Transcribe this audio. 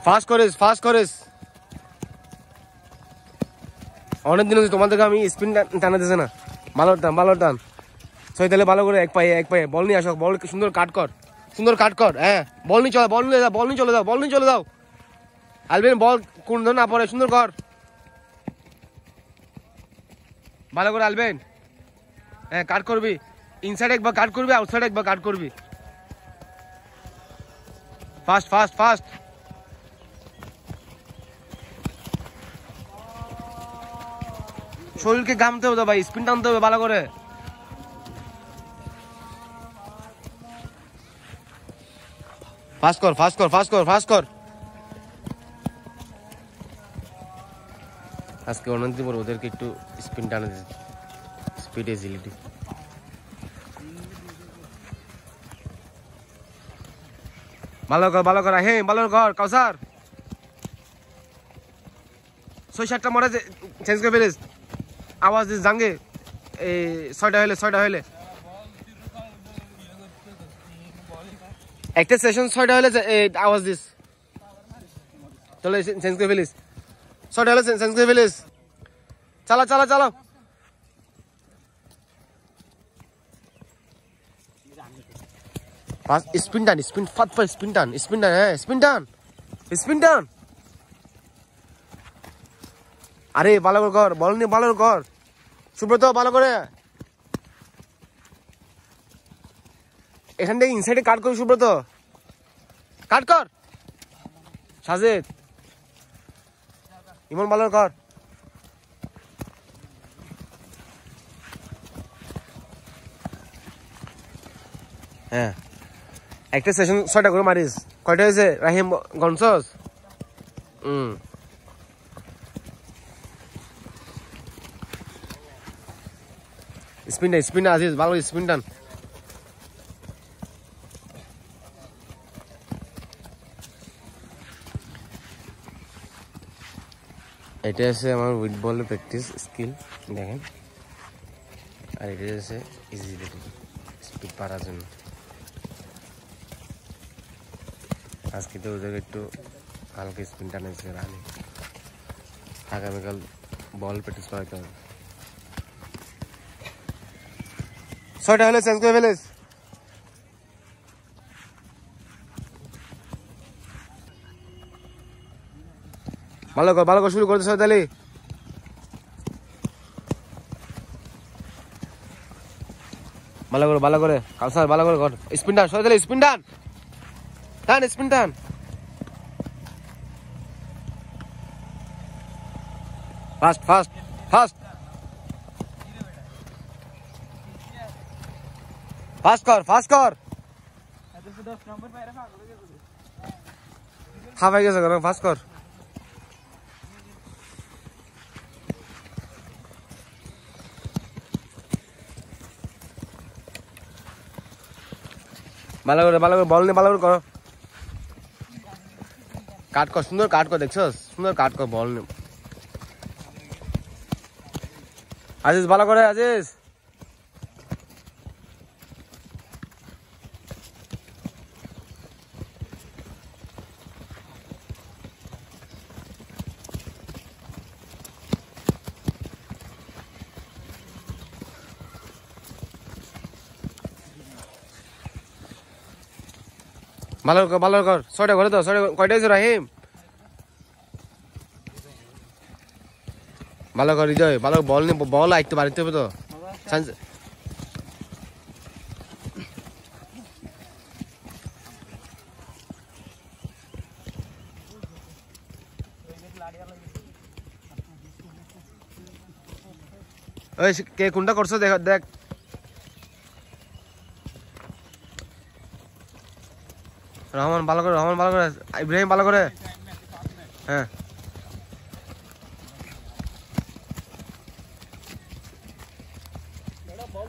fast করিস অনেকদিন হচ্ছে তোমাদেরকে আমি স্পিন টানা দিছে না ভালো টান সই তাহলে ভালো করে এক পায়ে বল নিয়ে আসো বল সুন্দর কাট কর হ্যাঁ বল নিয়ে চলে যাও আলবেন বল কোন না পড়ে সুন্দর কর ভালো করে আলবেন হ্যাঁ কাট করবি ইনসাইড একবার কাট করবি আউটসাইড একবার কাট করবি ফাস্ট শরীরকে ঘামতে হবে ভাই স্পিন টানতে হবে ভালো করে ফাস্ট কর আজকে অনেকদিন পর ওদেরকে একটু স্পিন টানে দিচ্ছে স্পিড এজিলিটি ভালো কর হ্যাঁ ভালো কর কাউসার 6-7টা মরে চেঞ্জ করে ফেলিস আওয়াজ দিস জাঙ্গে এই 6টা হইলে একটা সেশন 6টা হইলে আওয়াজ দিস তাহলে চেঞ্জ করে ফেলিস 6টা হইলে চেঞ্জ করে ফেলিস চালা স্পিন টান হ্যাঁ স্পিন টান আরে ভালো কর বল নিয়ে ভালো কর সুব্রত ভালো করে এখান থেকে ইনসাইডে কাট কর সুব্রত কাট কর সাজেদ ইমন ভালো কর হ্যাঁ একটা সেশন 6টা করে মারিস কয়টা হয়েছে রাহিম গনসস স্পিন আজিজ ভালো স্পিন টান এটা আছে আমার উইথ বলের প্র্যাকটিস স্কিল দেখেন আর এটা আছে ইজিলিটি স্পিড পারার জন্য আজকে তো ওদের একটু হালকা স্পিন টানেছে রানি আগামীকাল বল প্র্যাকটিস করাইতে হবে 6টা হলে চেঞ্জ করে ফেলিস ভালো কর শুরু করতে তাহলে ভালো করে কাউসার ভালো করে কর স্পিন টান সবাই তাহলে স্পিন টান ফাস্ট কর হাফ গেছে ফাস্ট কর ভালো করে বল নিয়ে ভালো করে করো কাট কর সুন্দর কাট কর দেখছো সুন্দর কাট কর বল নিয়ে আজিজ ভালো করে আজিজ ভালো কর 6টা ঘরে তো 6টা কয়টা হয়েছে রাহিম ভালো কর হৃদয় ভালো বল আইতে বাড়িতে হবে তো ওই কে কোনটা করছো দেখ রহমান ভালো করে ইব্রাহিম ভালো করে হ্যাঁ বল